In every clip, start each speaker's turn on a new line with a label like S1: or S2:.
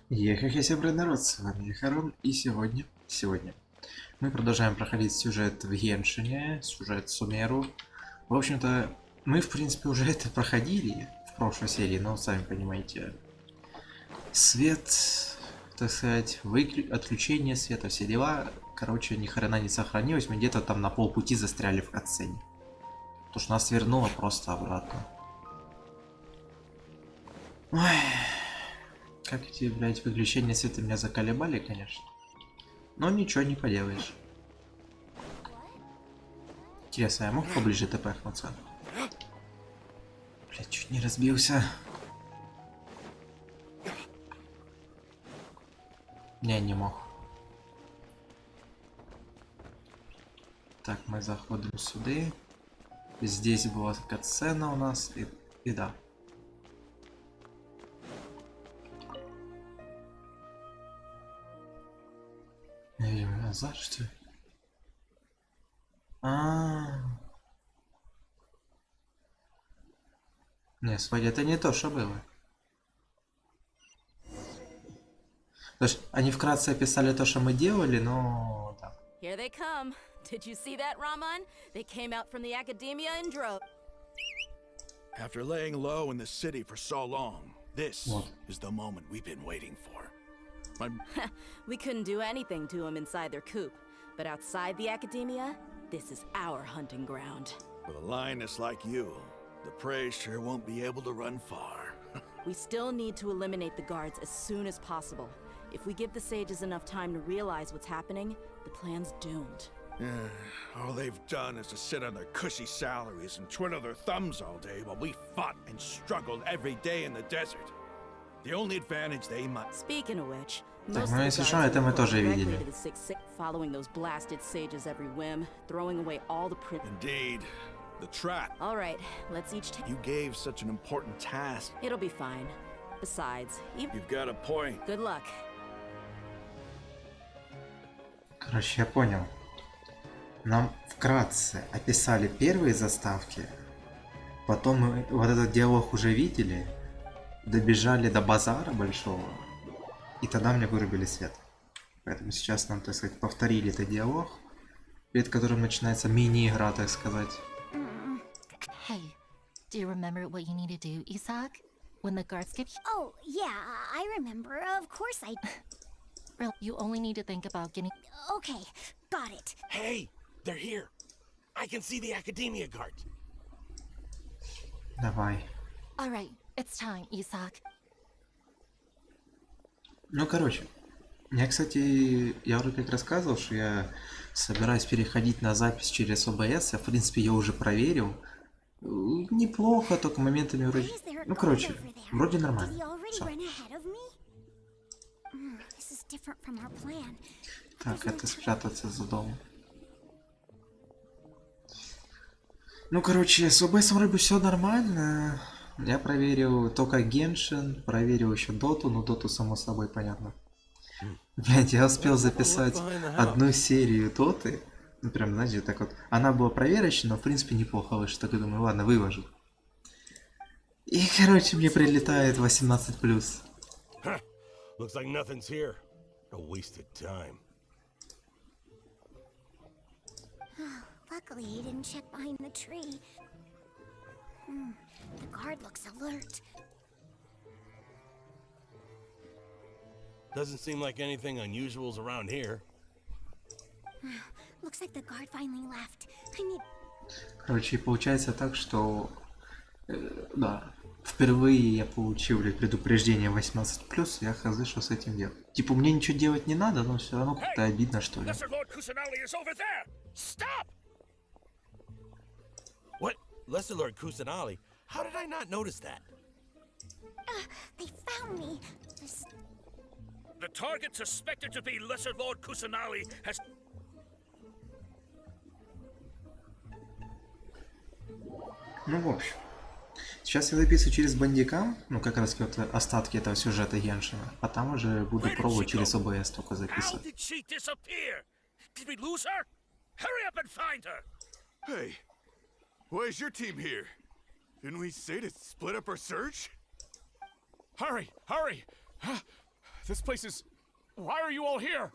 S1: Как я себе народ, с вами Харон, и сегодня мы продолжаем проходить сюжет в Геншине, сюжет Сумеру. В общем-то, мы в принципе уже это проходили в прошлой серии, но сами понимаете, свет, так сказать, отключение света, все дела, короче, ни хрена не сохранилось, мы где-то там на полпути застряли в катсцене. Потому что нас вернуло просто обратно. Ой. Как эти, блядь, выключения света меня заколебали, конечно. Но ничего не поделаешь. Интересно, я мог поближе тпхнуться? Блядь, чуть не разбился. Не мог. Так, мы заходим сюда. Здесь была катсцена у нас, и да. Назад, что ли? Не, смотри, это не то, что было. То есть они вкратце описали то, что мы делали, но да.
S2: Here they come. Did you see that, Raman? They came out from the academia in droves.
S3: After laying low in the city for so long, this is the moment we've been waiting for.
S2: We couldn't do anything to them inside their coop, but outside the academia, this is our hunting ground.
S3: With a lioness like you, the prey sure won't be able to run far.
S2: We still need to eliminate the guards as soon as possible. If we give the sages enough time to realize what's happening, the plan's doomed.
S3: All they've done is to sit on their cushy salaries and twiddle their thumbs all day while we fought and struggled every day in the desert. The only advantage they might.
S2: Speaking of which,
S1: Так, ну если что, это мы тоже видели.
S2: Following those blasted sages every whim, throwing away all the
S3: Indeed. The trap.
S2: All right, let's each take.
S3: You gave such an important task.
S2: It'll be fine. Besides,
S3: You've got a point.
S2: Good luck.
S1: Короче, я понял. Нам вкратце описали первые заставки, потом мы вот этот диалог уже видели, добежали до базара большого, и тогда мне вырубили свет. Поэтому сейчас нам, так сказать, повторили этот диалог, перед которым начинается мини-игра, так сказать.
S4: Hey, do you remember what you need to do, Isaac? When the guards get...
S5: Oh, yeah, I remember. Of course I...
S4: Well, you only need to think about getting...
S5: Okay, got it.
S6: Hey, they're here. I can see the academia guards.
S1: Давай.
S4: All right, it's time, Isaac.
S1: Ну, короче, я вроде как рассказывал, что я собираюсь переходить на запись через ОБС. Я, в принципе, ее уже проверил. Неплохо, только моментами вроде... Ну, короче, вроде нормально. Всё. Так, это спрятаться за дом. Ну, короче, с ОБС вроде бы все нормально. Я проверил только Genshin, проверил еще Доту, но Доту само собой понятно. Блять, я успел записать одну серию Доты. Ну прям, знаете, так вот. Она была проверочная, но в принципе неплохо вышла. Так я думаю, ладно, выложу. И, короче, мне прилетает 18+.
S6: Looks like nothing's here. A wasted time.
S5: Luckily, he didn't check behind the tree. The guard looks alert.
S6: Doesn't seem like anything unusual's around here.
S5: Looks like the guard finally left. I need...
S1: Короче, получается так, что... да. Впервые я получил предупреждение 18+, я хз, что с этим делать. Типа, мне ничего делать не надо, но все равно как-то обидно, что ли.
S6: What? Lesser Lord Kusanali? How did I not notice that?
S5: They found me.
S7: The target suspected to be Lesser Lord Kusanali has...
S1: Ну, в общем. Сейчас я записываю через бандикам, ну, как раз вот остатки этого сюжета Геншина, а там уже буду пробовать через ОБС только записывать.
S3: Hey, why is your team here? Didn't we say to split up our search?
S6: Hurry, hurry!
S8: This place is... Why are you all here?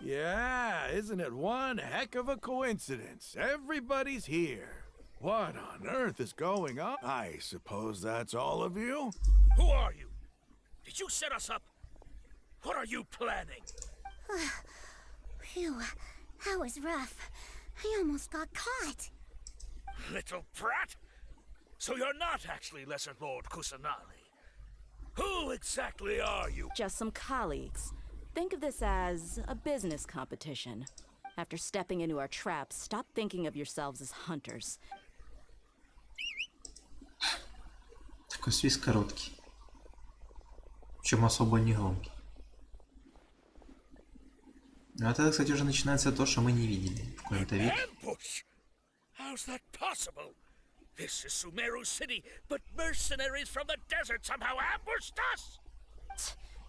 S3: Yeah, isn't it one heck of a coincidence? Everybody's here. What on earth is going on? I suppose that's all of you?
S7: Who are you? Did you set us up? What are you planning?
S5: Phew, that was rough. I almost got caught.
S7: Little brat? So you're not actually Lesser Lord Kusanali. Who exactly are you?
S2: Just some colleagues. Think of this as a business competition. After stepping into our traps, stop thinking of yourselves as hunters.
S1: Такой свист короткий. Причем особо не громкий. А это, кстати, уже начинается то, что мы не видели в какой-то вид.
S7: Ambush? How's that possible? This is Sumeru's city, but mercenaries from the desert somehow ambushed us!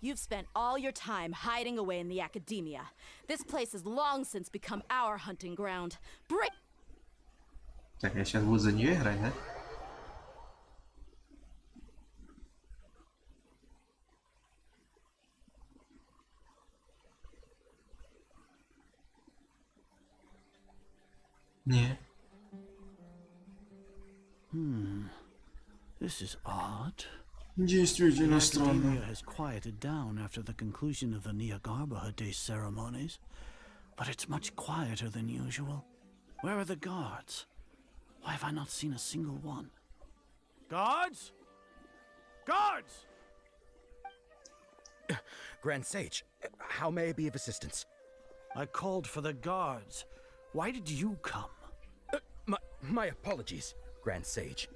S2: You've spent all your time hiding away in the academia. This place has long since become our hunting ground. Break.
S1: Так, я сейчас буду за нее играть, да? Не.
S9: This is odd.
S1: Действительно странно.
S9: Academia has quieted down after the conclusion of the Niagarbha Day ceremonies, but it's much quieter than usual. Where are the guards? Why have I not seen a single one? Guards? Guards!
S10: Grand Sage, how may I be of assistance?
S9: I called for the guards. Why did you come?
S10: My apologies, Grand Sage.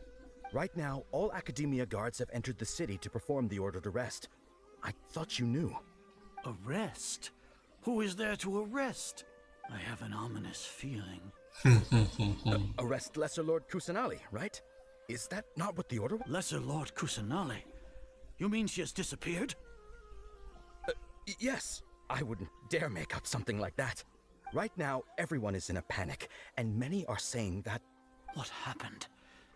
S10: Right now, all Academia guards have entered the city to perform the ordered arrest. I thought you knew.
S9: Arrest? Who is there to arrest? I have an ominous feeling.
S10: Arrest Lesser Lord Kusanali, right? Is that not what the order was?
S9: Lesser Lord Kusanali? You mean she has disappeared?
S10: Yes. I wouldn't dare make up something like that. Right now, everyone is in a panic, and many are saying that...
S9: What happened?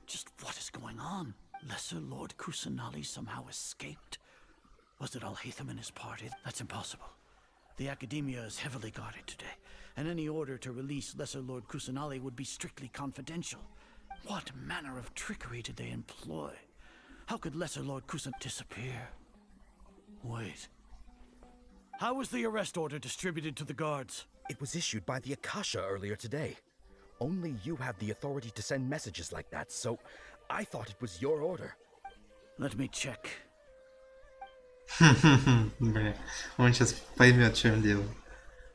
S9: Just what is going on? Lesser Lord Kusanali somehow escaped? Was it Alhaitham and his party? That's impossible. The Academia is heavily guarded today, and any order to release Lesser Lord Kusanali would be strictly confidential. What manner of trickery did they employ? How could Lesser Lord Kusan disappear? Wait. How was the arrest order distributed to the guards?
S10: It was issued by the Akasha earlier today. Only you have the authority to send messages like that, so I thought it was your order.
S9: Let me check.
S1: Бля, он сейчас поймет, в чем дело.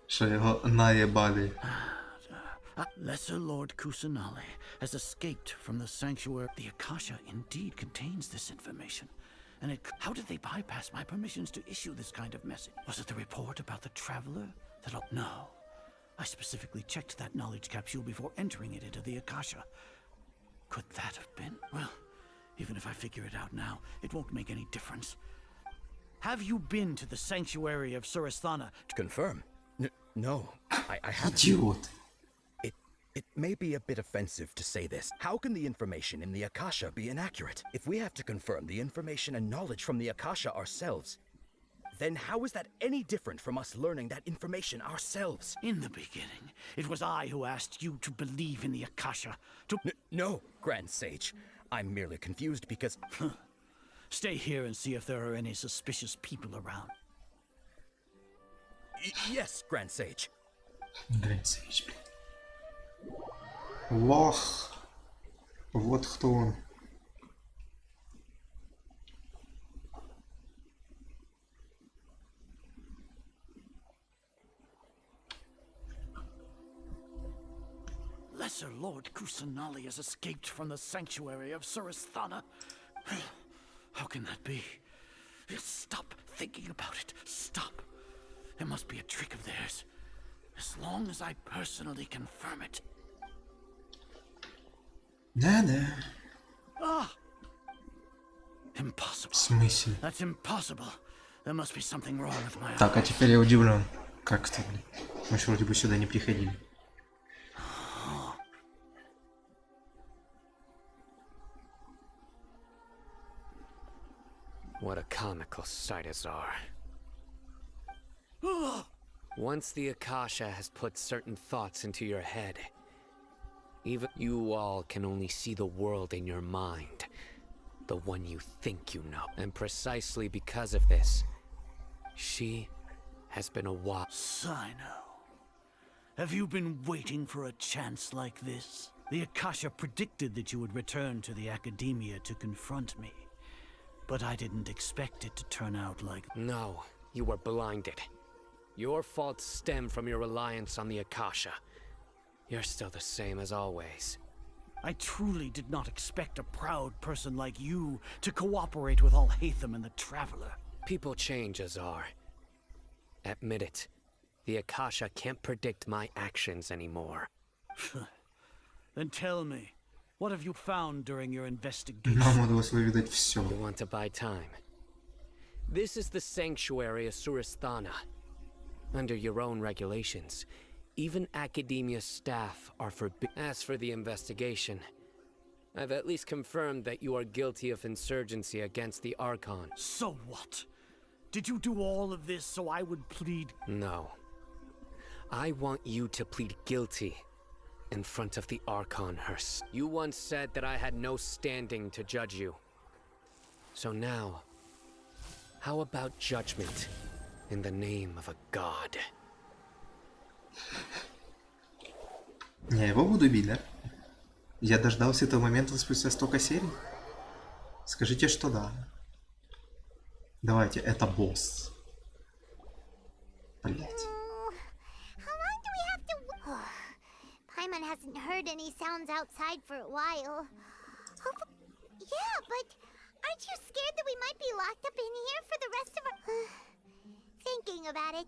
S1: Что его наебали.
S9: Lesser Lord Kusanali has escaped from the sanctuary. The Akasha indeed contains this information. And how did they bypass my permissions to issue this kind of message? Was it the report about the traveler? No. I specifically checked that knowledge capsule before entering it into the Akasha. Could that have been? Well, even if I figure it out now, it won't make any difference. Have you been to the sanctuary of Surasthana?
S10: To confirm? No, I haven't.
S1: Idiot.
S10: It may be a bit offensive to say this. How can the information in the Akasha be inaccurate? If we have to confirm the information and knowledge from the Akasha ourselves, then how is that any different from us learning that information ourselves?
S9: In the beginning, it was I who asked you to believe in the Akasha.
S10: No, Grand Sage. I'm merely confused because...
S9: Stay here and see if there are any suspicious people around.
S10: Yes, Grand Sage.
S1: Grand Sage, блин. Лох. Вот кто он.
S9: Lesser Lord Kusanali has escaped from the sanctuary of Surasthana. How can that be? Stop thinking about it. Stop. It must be a trick of theirs. As long as I personally confirm it.
S1: Да.
S9: Ah! Impossible.
S1: В смысле?
S9: That's impossible. There must be something wrong with my...
S1: Так, а теперь я удивлен. Как это, блин? Мы же вроде бы сюда не приходили.
S11: What a comical sight is our. Once the Akasha has put certain thoughts into your head, even you all can only see the world in your mind, the one you think you know. And precisely because of this, she has been a while.
S9: Sino, have you been waiting for a chance like this? The Akasha predicted that you would return to the academia to confront me, but I didn't expect it to turn out like...
S11: No, you were blinded. Your faults stem from your reliance on the Akasha. You're still the same as always.
S9: I truly did not expect a proud person like you to cooperate with Alhaitham and the Traveler.
S11: People change, Azar. Admit it. The Akasha can't predict my actions anymore.
S9: Then tell me, what have you found during your investigation?
S1: Нам удалось выведать все.
S11: You want to buy time? This is the sanctuary of Suristhana. Under your own regulations, even academia staff are forbidden. As for the investigation, I've at least confirmed that you are guilty of insurgency against the Archon.
S9: So what? Did you do all of this so I would plead?
S11: No. I want you to plead guilty in front of the Archon herself. You once said that I had no standing to judge you. So now, how about judgment in the name of a god?
S1: Я его буду бить, да? Я дождался этого момента спустя столько серий? Скажите, что да. Давайте, это босс. Блять.
S5: How long do we have to... Paimon hasn't heard any sounds outside for a while. Yeah, but aren't you scared that we might be locked up in here for the rest of our... Thinking about it,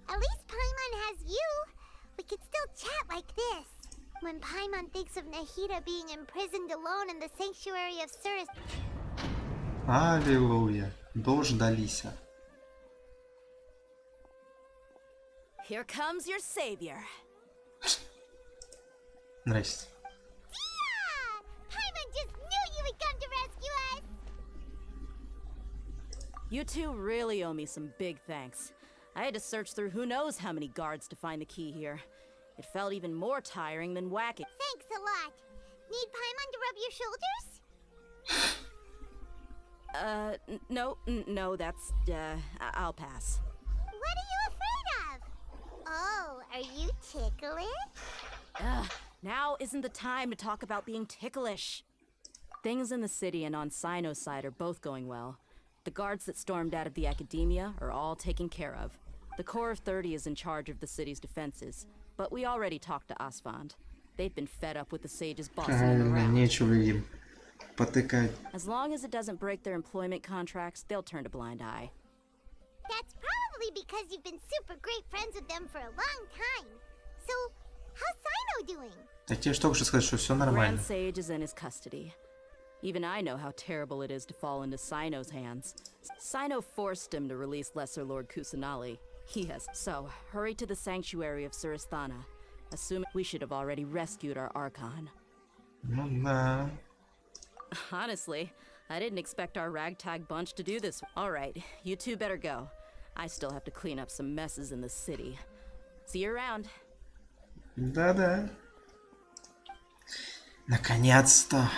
S5: at least Paimon has you. We could still chat like this. When Paimon thinks of Nahida being imprisoned alone in the sanctuary of Suris...
S1: Аллилуйя. Дождались.
S2: Here comes your savior.
S1: Здрасте.
S5: Yeah! Paimon just knew you would come to rescue us!
S2: You two really owe me some big thanks. I had to search through who knows how many guards to find the key here. It felt even more tiring than whacking.
S5: Thanks a lot. Need Paimon to rub your shoulders?
S2: No, that's, I'll pass.
S5: What are you afraid of? Oh, are you ticklish?
S2: Now isn't the time to talk about being ticklish. Things in the city and on Sino's side are both going well. The guards that stormed out of the academia are all taken care of. The Corps of 30 is in charge of the city's defenses, but we already talked to Asfand. They've been fed up with the sages bossing them around.
S1: Нечего им потыкать.
S2: As long as it doesn't break their employment contracts, they'll turn a blind eye.
S5: That's probably because you've been super great friends with them for a long time. So, how's Sino doing?
S1: Так тебе же только что сказать, что все
S2: Grand
S1: нормально.
S2: Sage is in his custody. Even I know how terrible it is to fall into Sino's hands. Sino forced him to release Lesser Lord Kusanali. He has. So, hurry to the sanctuary of Suristhana. Assuming we should have already rescued our Archon.
S1: Ну да.
S2: Honestly, I didn't expect our ragtag bunch to do this. Alright, you two better go. I still have to clean up some messes in the city. See you around.
S1: Да-да. Наконец-то.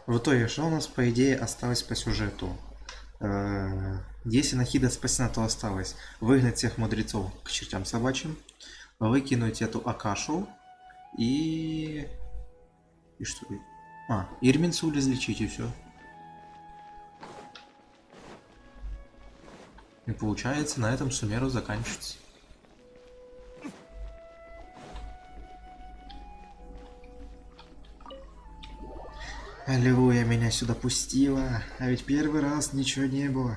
S1: В итоге, что у нас, по идее, осталось по сюжету? Если Нахида спасена, то осталось выгнать всех мудрецов к чертям собачьим, выкинуть эту Акашу и что? Ирминсу излечить, и все. И получается, на этом Сумеру заканчивается. Аллилуйя, меня сюда пустила. А ведь первый раз ничего не было.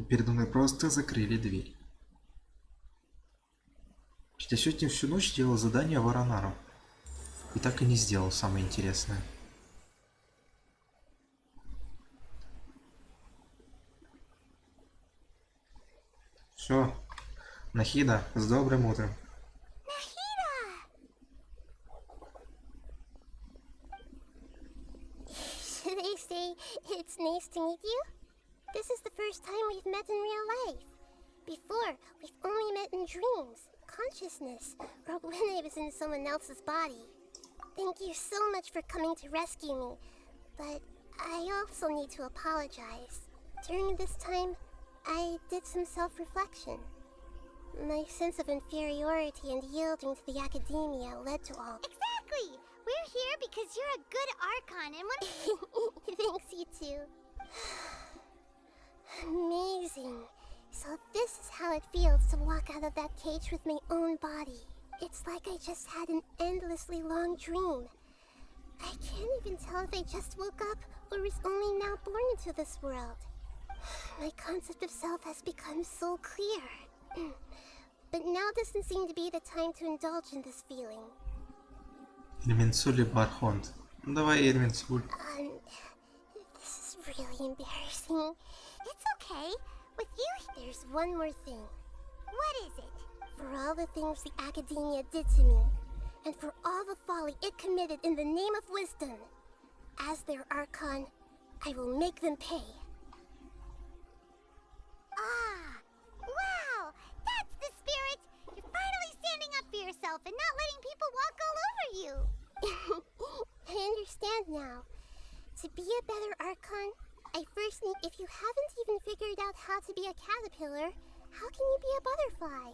S1: Передо мной просто закрыли дверь. Я сегодня всю ночь делал задание Воронару. И так и не сделал самое интересное. Все. Нахида, с добрым утром.
S5: They say it's nice to meet you. This is the first time we've met in real life. Before, we've only met in dreams, consciousness, or when I was in someone else's body. Thank you so much for coming to rescue me, but I also need to apologize. During this time, I did some self-reflection. My sense of inferiority and yielding to the academia led to all.
S12: Exactly! We're here because you're a good Archon and one.
S5: Thanks, you too. Amazing. So this is how it feels to walk out of that cage with my own body. It's like I just had an endlessly long dream. I can't even tell if I just woke up or was only now born into this world. My concept of self has become so clear. But now doesn't seem to be the time to indulge in this feeling.
S1: Элемент соли Архонт. Давай элемент соль.
S5: This is really embarrassing.
S12: It's okay. With you,
S5: there's one more thing.
S12: What is it?
S5: For all the things the academia did to me, and for all the folly it committed in the name of wisdom, as their Archon, I will make them pay.
S12: Ah, wow! That's the spirit! You're finally standing up for yourself and not letting people walk all over you!
S5: I understand now. To be a better Archon, I first need... If you haven't even figured out how to be a caterpillar, how can you be a butterfly?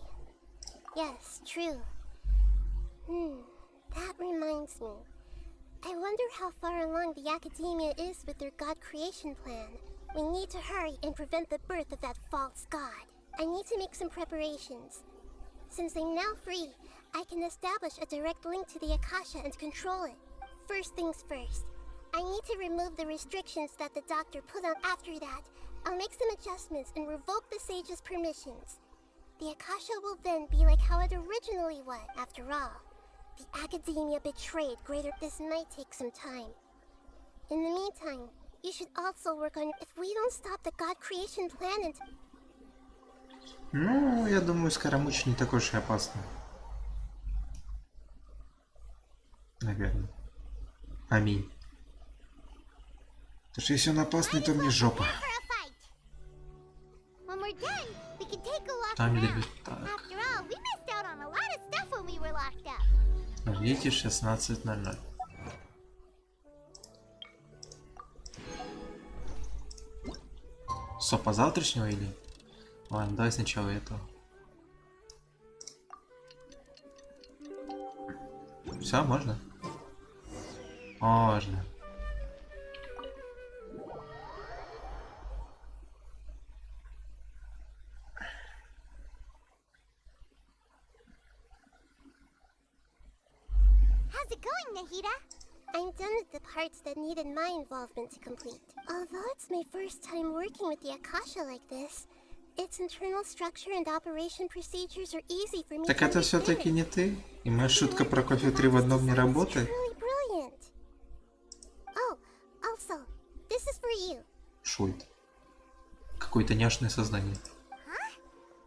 S5: Yes, true. That reminds me. I wonder how far along the academia is with their god creation plan. We need to hurry and prevent the birth of that false god. I need to make some preparations. Since I'm now free, I can establish a direct link to the Akasha and control it. First things first. I need to remove the restrictions that the doctor put on. After that, I'll make some adjustments and revoke the sage's permissions. The Akasha will then be like how it originally was. After all, the academia betrayed greater. This might take some time. In the meantime, you should also work on... If we don't stop the god creation plan and...
S1: Ну, я думаю, скоромучить не такой уж и опасно. Наверное. Аминь. Потому что если он опасный, то мне жопа. Там так. Ждите 16:00. Сопа завтрашнего или? Ладно, давай сначала этого. Все, можно? Можно.
S5: How's it going, Nahida? I'm done with the parts that needed my involvement to complete. Although it's my first time working with the Akasha like this, its internal structure and operation procedures are easy for me.
S1: Так это все-таки не ты? И моя шутка про кофе 3 в одном не работает?
S5: Oh, also, this is for you.
S1: Шо это? Какое-то няшное сознание.
S12: Huh?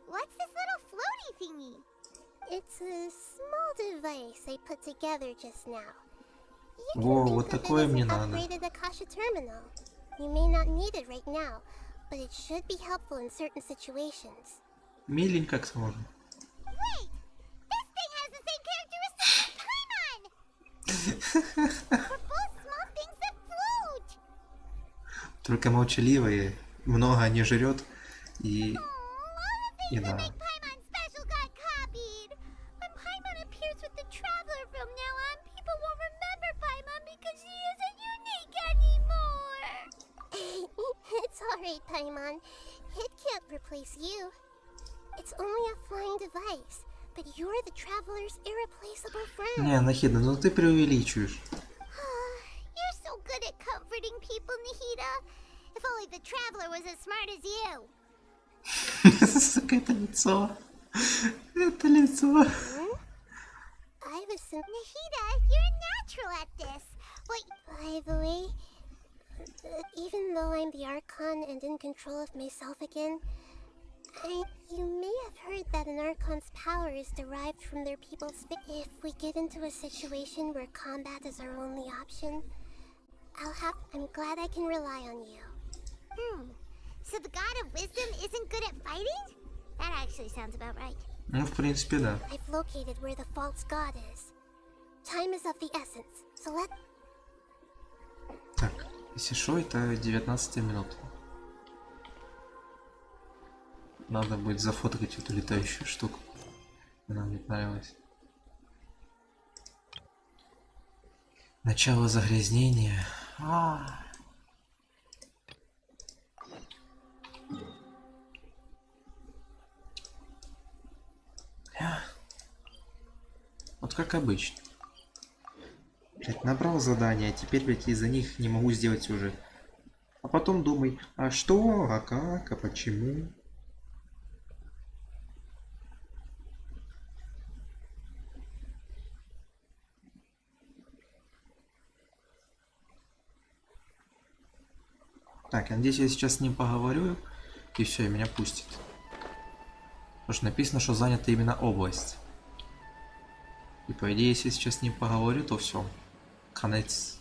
S12: What's this little floaty thingy?
S5: It's a small device I put together just now.
S1: Во, вот такое мне надо.
S5: You may not need it right now, but it should be helpful in certain situations.
S1: Миленько, как сможем.
S12: Wait! This thing has the same characteristics as Paimon! We're both small things that float!
S1: Только молчаливые, много не жрет и... И да.
S5: Alright, Paimon. It can't replace you. It's only a flying device, but you're the traveler's irreplaceable friend.
S1: Не, Нахида, ну ты преувеличиваешь.
S12: You're so good at comforting people, Nahida. If only the traveler was as smart as you.
S1: Сука, это лицо. Это лицо.
S5: I was
S12: Nahida, you're a natural at this. Wait.
S5: By the way, even though I'm the Archon and in control of myself again, you may have heard that an Archon's power is derived from their people's... If we get into a situation where combat is our only option, I'm glad I can rely on you.
S12: So the god of wisdom isn't good at fighting? That
S5: actually sounds about right.
S1: Ну, в принципе, да.
S5: I've located where the false god is. Time is of the essence, so let...
S1: Так, если шо, это 19 минут. Надо будет зафоткать эту летающую штуку. Она мне понравилась. Начало загрязнения. Вот как обычно. Блять, набрал задание, а теперь, блять, из-за них не могу сделать сюжет. А потом думай, а что, а как, а почему? Так, я надеюсь, я сейчас с ним поговорю, и все, и меня пустит. Потому что написано, что занята именно область. И по идее, если я сейчас с ним поговорю, то все. Конец.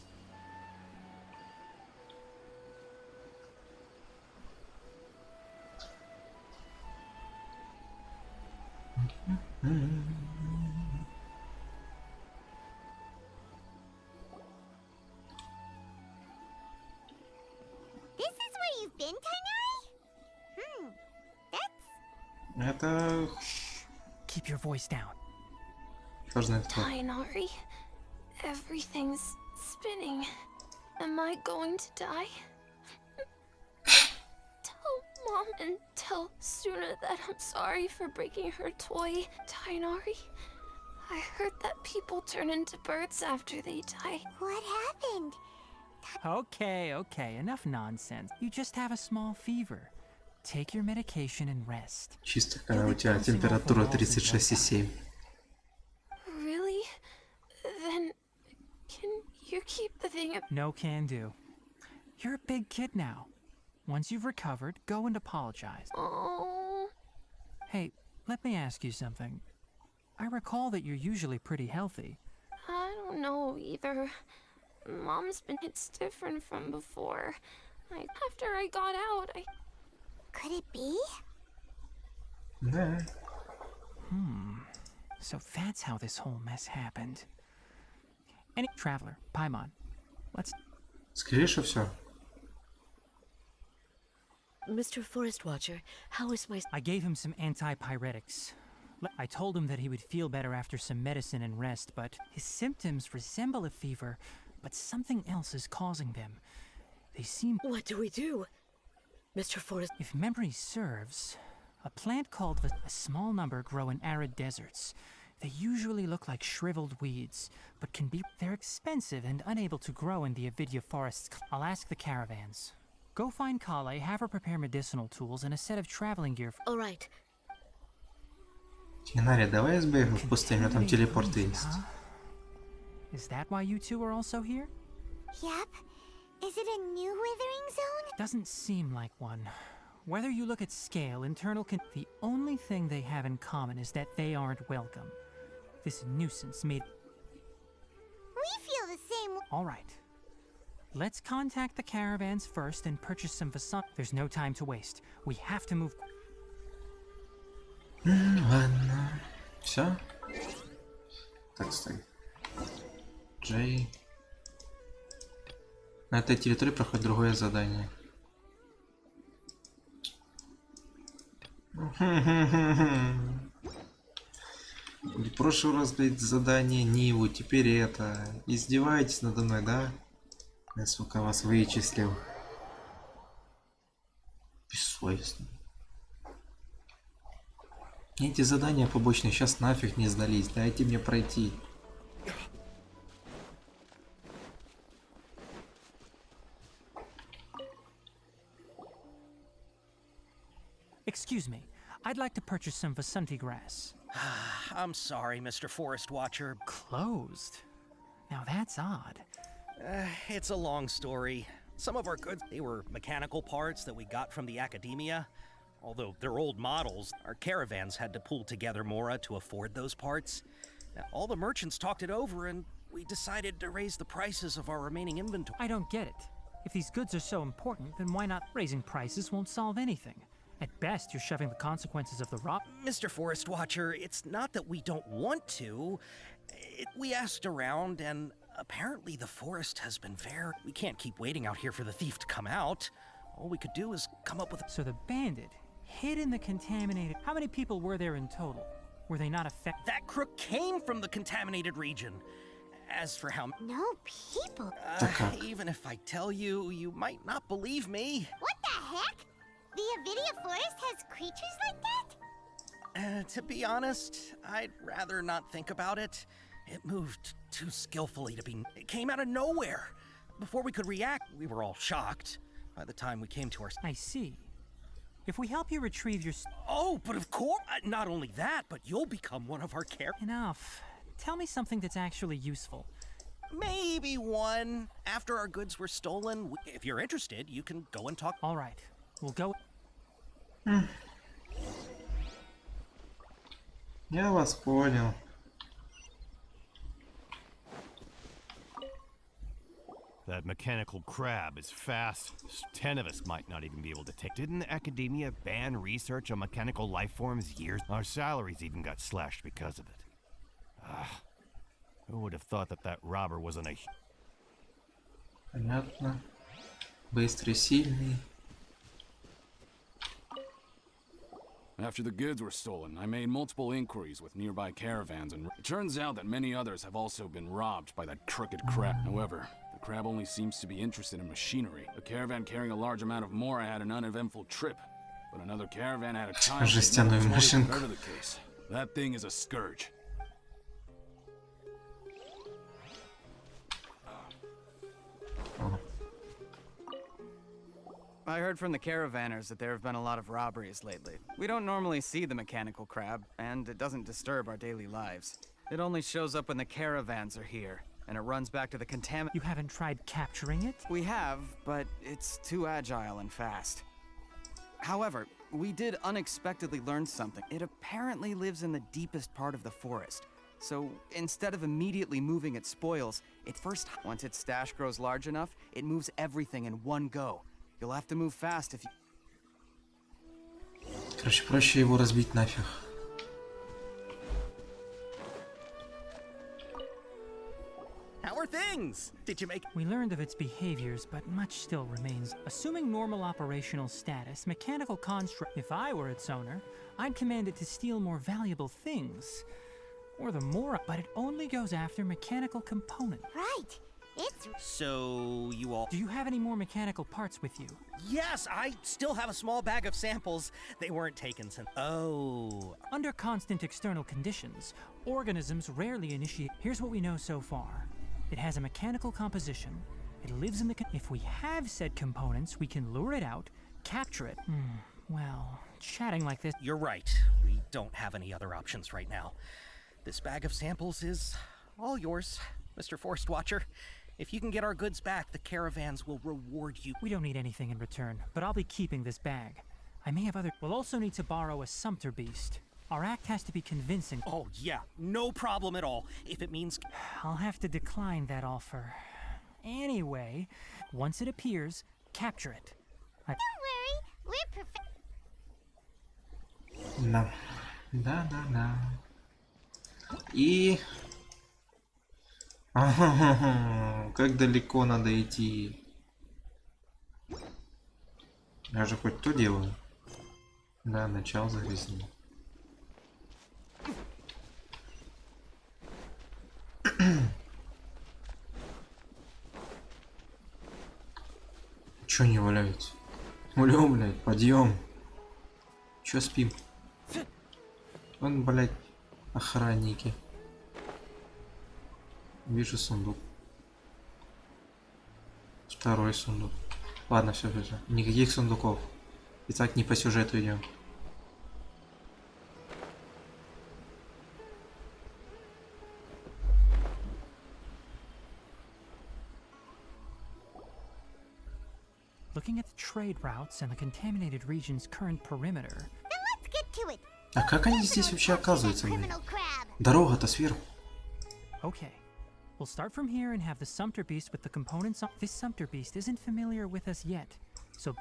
S1: Это...
S13: Keep your voice down.
S14: Tainari, everything's spinning. Am I going to die? Tell Mom and tell Suna that I'm sorry for breaking her toy. Tainari, I heard that people turn into birds after they die.
S5: What happened?
S13: Okay, enough nonsense. You just have a small fever. Take your medication and rest.
S1: Чисто когда у тебя температура 36,7.
S14: Really? Then can you keep the thing up?
S13: No can do. You're a big kid now. Once you've recovered, go and apologize.
S14: Oh.
S13: Hey, let me ask you something. I recall that you're usually pretty healthy.
S14: I don't know either. Mom's been... It's different from before. After I got out,
S5: Could it be?
S1: Да.
S13: So that's how this whole mess happened. Any traveler, Paimon, let's...
S1: Скажи, что все.
S15: Mr. Forest Watcher, how is my...
S13: I gave him some antipyretics. I told him that he would feel better after some medicine and rest, but his symptoms resemble a fever, but something else is causing them. They seem...
S15: What do we do? Mr. Forest...
S13: If memory serves, a plant called a small number grow in arid deserts. They usually look like shriveled weeds, but can be... They're expensive and unable to grow in the Avidya forests. I'll ask the caravans. Go find Kale, have her prepare medicinal tools and a set of traveling gear.
S15: All right.
S1: Кинария, давай сбегаем в пустыню, там телепорт есть.
S13: Is that why you two are also here?
S5: Yep. Is it a new withering zone?
S13: Doesn't seem like one. Whether you look at scale, the only thing they have in common is that they aren't welcome. This nuisance made...
S5: We feel the same.
S13: All right. Let's contact the caravans first and purchase some Vasan. There's no time to waste. We have to move...
S1: Ладно. Все? Так, стой. Джей. На этой территории проходит другое задание. В прошлый раз, блядь, задание Ниву, теперь это. Издеваетесь надо мной, да? Я, сука, вас вычислил. Бессовестно. Эти задания побочные сейчас нафиг не сдались. Дайте мне пройти.
S13: Excuse me. I'd like to purchase some Vasanti grass.
S16: I'm sorry, Mr. Forest Watcher.
S13: Closed? Now that's odd.
S16: It's a long story. Some of our goods, they were mechanical parts that we got from the academia. Although they're old models, our caravans had to pull together Mora to afford those parts. Now, all the merchants talked it over and we decided to raise the prices of our remaining inventory.
S13: I don't get it. If these goods are so important, then why not? Raising prices won't solve anything. At best, you're shoving the consequences of the rob.
S16: Mr. Forest Watcher, it's not that we don't want to. We asked around, and apparently the forest has been very... We can't keep waiting out here for the thief to come out. All we could do is come up with...
S13: So the bandit hid in the contaminated... How many people were there in total? Were they not affected?
S16: That crook came from the contaminated region. As for how...
S5: No people.
S16: Even if I tell you, you might not believe me.
S5: What the heck? The Avidia Forest has creatures like that?
S16: To be honest, I'd rather not think about it. It moved too skillfully to be... It came out of nowhere. Before we could react, we were all shocked. By the time we came to our...
S13: I see. If we help you retrieve your...
S16: Oh, but of course... Not only that, but you'll become one of our care...
S13: Enough. Tell me something that's actually useful.
S16: Maybe one. After our goods were stolen, if you're interested, you can go and talk...
S13: All right. We'll go...
S1: Я вас понял.
S6: That mechanical crab is fast. 10 of us might not even be able to take. Didn't academia ban research on mechanical life forms years? Our salaries even got slashed because of it. Who would have thought that that robber wasn't a...
S1: Понятно. Быстрый, сильный.
S8: After the goods were stolen, I made multiple inquiries with nearby caravans, and it turns out that many others have also been robbed by that crooked crab. However, the crab only seems to be interested in machinery. A caravan carrying a large amount of mora had an uneventful trip, but another caravan had a time.
S1: Жестяную машинку.
S8: Whatever the case, that thing is a scourge.
S17: I heard from the caravanners that there have been a lot of robberies lately. We don't normally see the mechanical crab, and it doesn't disturb our daily lives. It only shows up when the caravans are here, and it runs back to the
S13: You haven't tried capturing it?
S17: We have, but it's too agile and fast. However, we did unexpectedly learn something. It apparently lives in the deepest part of the forest. So instead of immediately moving its spoils, it first... Once its stash grows large enough, it moves everything in one go. You'll have to move fast if you...
S1: Короче, проще его разбить нафиг.
S16: How are things? Did you make...
S13: We learned of its behaviors, but much still remains. Assuming normal operational status, mechanical construct... If I were its owner, I'd command it to steal more valuable things. Or the more... But it only goes after mechanical components.
S5: Right. It's...
S16: So, you all...
S13: Do you have any more mechanical parts with you?
S16: Yes, I still have a small bag of samples. They weren't taken since... Oh...
S13: Under constant external conditions, organisms rarely initiate... Here's what we know so far. It has a mechanical composition. It lives in the... If we have said components, we can lure it out, capture it. Well, chatting like this...
S16: You're right. We don't have any other options right now. This bag of samples is all yours, Mr. Forest Watcher. If you can get our goods back, the caravans will reward you.
S13: We don't need anything in return, but I'll be keeping this bag. I may have other... We'll also need to borrow a sumpter beast. Our act has to be convincing.
S16: Oh, yeah. No problem at all. If it means...
S13: I'll have to decline that offer. Anyway, once it appears, capture it.
S5: Don't worry. We're perfect.
S1: Да. Да. И... Как далеко надо идти? Я же хоть то делаю. Да, начало загрязнения. Чё не валяется? Улё, блядь, подъем. Чё спим? Вон, блядь, охранники. Вижу сундук. Второй сундук. Ладно, все. Никаких сундуков. Итак, не по сюжету идем.
S13: Looking at the trade routes and the contaminated region's current perimeter.
S5: Then let's get to it.
S1: А как они здесь вообще оказываются? Дорога-то сверху.
S13: Okay. We'll start from here and have the sumpter beast with the components on. This sumpter beast isn't familiar with us yet, so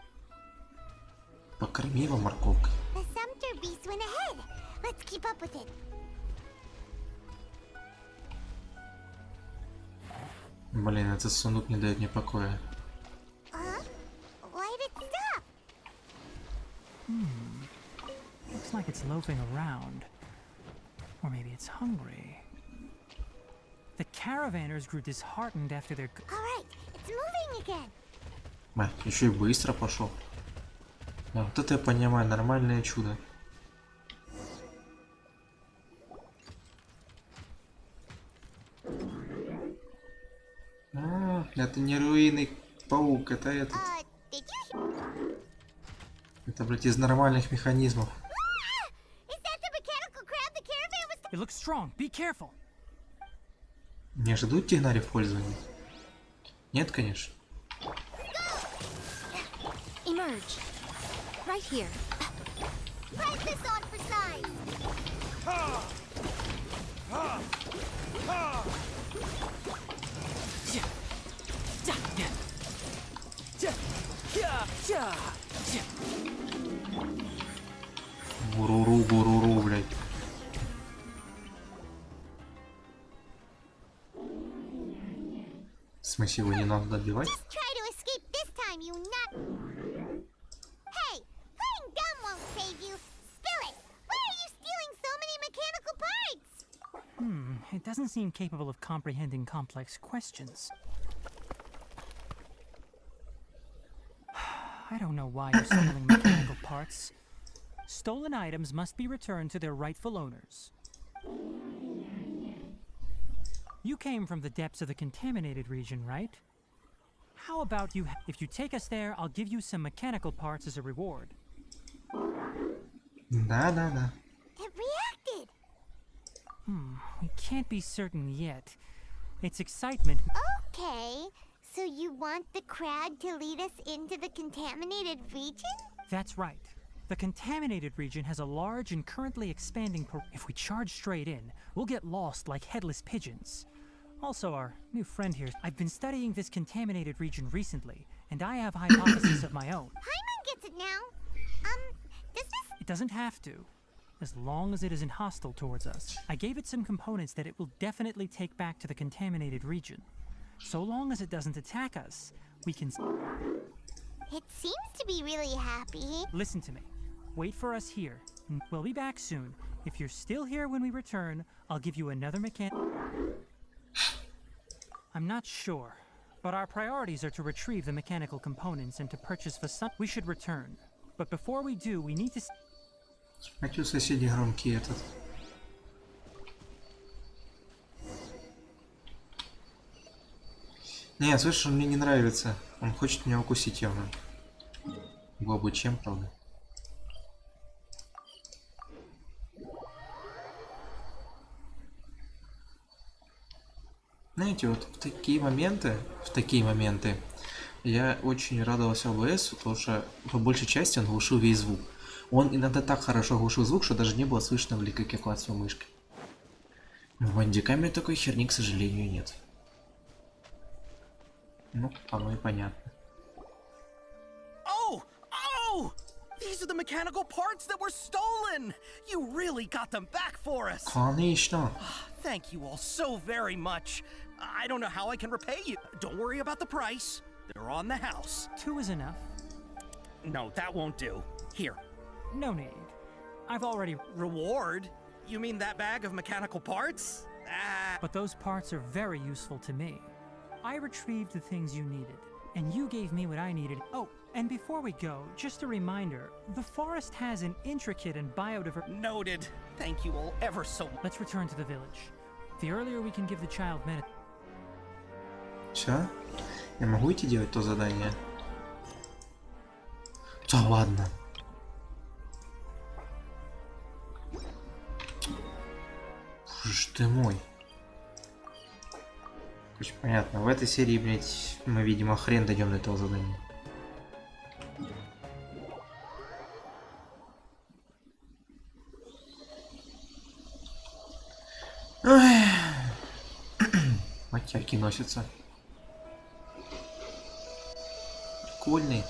S1: Покорми его морковкой.
S5: The Sumter beast went ahead. Let's keep up with it.
S1: Блин, этот сундук не дает мне покоя.
S5: Why did it stop?
S13: Looks like it's loafing around. Or maybe it's hungry. The caravanners grew disheartened after their...
S5: Alright, it's moving again.
S1: Еще и быстро пошел. Да, вот это я понимаю, нормальное чудо. Это не руинный паук, это этот. Это, блядь, из нормальных механизмов.
S13: It looks strong. Be careful.
S1: Не ждут технари в пользовании? Нет, конечно.
S2: Emerge. Right here.
S5: Press this on for size.
S1: Гуруру, блядь. В смысле, его не надо добивать?
S5: Just try to escape this time, you nut. Hey, playing dumb won't save you. Spill it. Why are you stealing so many mechanical parts?
S13: It doesn't seem capable of comprehending complex questions. I don't know why you're stealing mechanical parts. Stolen items must be returned to their rightful owners. You came from the depths of the contaminated region, right? How about you... If you take us there, I'll give you some mechanical parts as a reward.
S1: Да.
S5: It reacted.
S13: We can't be certain yet. Its excitement...
S5: Okay, so you want the crowd to lead us into the contaminated region?
S13: That's right. The contaminated region has a large and currently expanding... If we charge straight in, we'll get lost like headless pigeons. Also, our new friend here... I've been studying this contaminated region recently, and I have a hypothesis of my own.
S5: Paimon gets it now. Does this...
S13: It doesn't have to, as long as it isn't hostile towards us. I gave it some components that it will definitely take back to the contaminated region. So long as it doesn't attack us, we can...
S5: It seems to be really happy.
S13: Listen to me. Wait for us here. We'll be back soon. If you're still here when we return, I'll give you another I'm not sure, but our priorities are to retrieve the mechanical components and to purchase for some... We should return. But before we do, we need to...
S1: Хочу соседи громкий этот. Не, слышишь, он мне не нравится. Он хочет меня укусить явно. Было бы чем, правда. Знаете, вот в такие моменты я очень радовался ОБС, потому что по большей части он глушил весь звук. Он иногда так хорошо глушил звук, что даже не было слышно, как я клацаю мышкой. В бандикаме такой херни, к сожалению, нет. Ну, оно и понятно.
S16: Oh! These are the mechanical parts that were stolen! You really got them back for us!
S1: Конечно.
S16: Thank you all so very much. I don't know how I can repay you. Don't worry about the price. They're on the house.
S13: 2 is enough.
S16: No, that won't do. Here.
S13: No need. I've already...
S16: Reward? You mean that bag of mechanical parts?
S13: But those parts are very useful to me. I retrieved the things you needed, and you gave me what I needed. Oh, and before we go, just a reminder, the forest has an intricate and biodiverse...
S16: Noted. Thank you all ever so much.
S13: Let's return to the village. The earlier we can give the child medicine...
S1: Все? Я могу идти делать то задание? Да ладно. Боже ты мой. Короче, понятно. В этой серии, блять, мы, видимо, хрен дойдем до этого задания. Матяки носятся. Прикольный.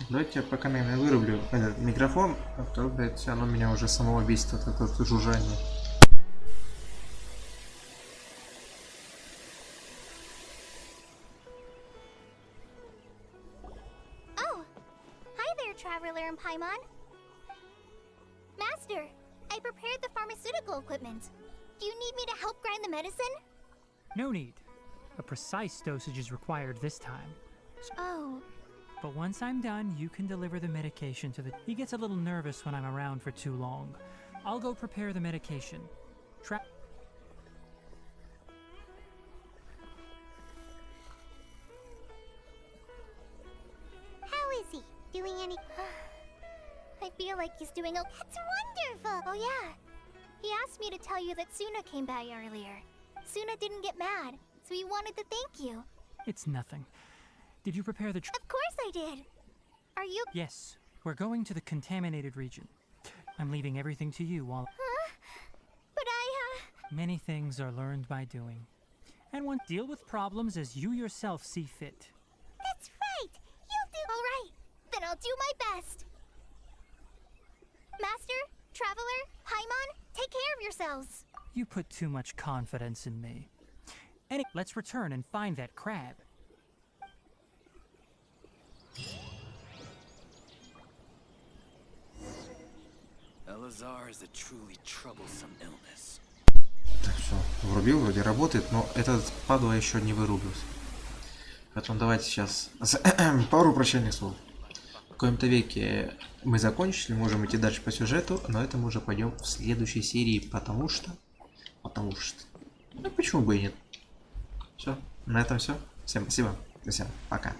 S1: Давайте я пока, наверное, вырублю этот микрофон, а то, блядь, оно меня уже самого бесит, вот это вот жужжание.
S5: Oh, hi there, Traveler and Paimon. Master, I prepared the pharmaceutical equipment. Do you need me to help grind the medicine?
S13: No need. A precise dosage is required this time.
S5: Oh.
S13: But once I'm done, you can deliver the medication to the... He gets a little nervous when I'm around for too long. I'll go prepare the medication.
S5: How is he? Doing any... I feel like he's doing okay. That's wonderful! Oh yeah. He asked me to tell you that Suna came by earlier. Suna didn't get mad, so he wanted to thank you.
S13: It's nothing. Did you prepare the...
S5: Of course I did! Are you...
S13: Yes. We're going to the contaminated region. I'm leaving everything to you while...
S5: Huh? But
S13: Many things are learned by doing. And one deal with problems as you yourself see fit.
S5: That's right! You'll do... Alright, then I'll do my best! Master, Traveler, Paimon, take care of yourselves!
S13: You put too much confidence in me. Let's return and find that crab.
S9: Elazar is a truly troublesome illness.
S1: Так, все, врубил, вроде работает, но этот падла еще не вырубился. Поэтому давайте сейчас пару прощальных слов. В коем-то веке мы закончили, можем идти дальше по сюжету, но это мы уже пойдем в следующей серии, потому что, ну почему бы и нет. Все, на этом все. Всем спасибо, всем пока.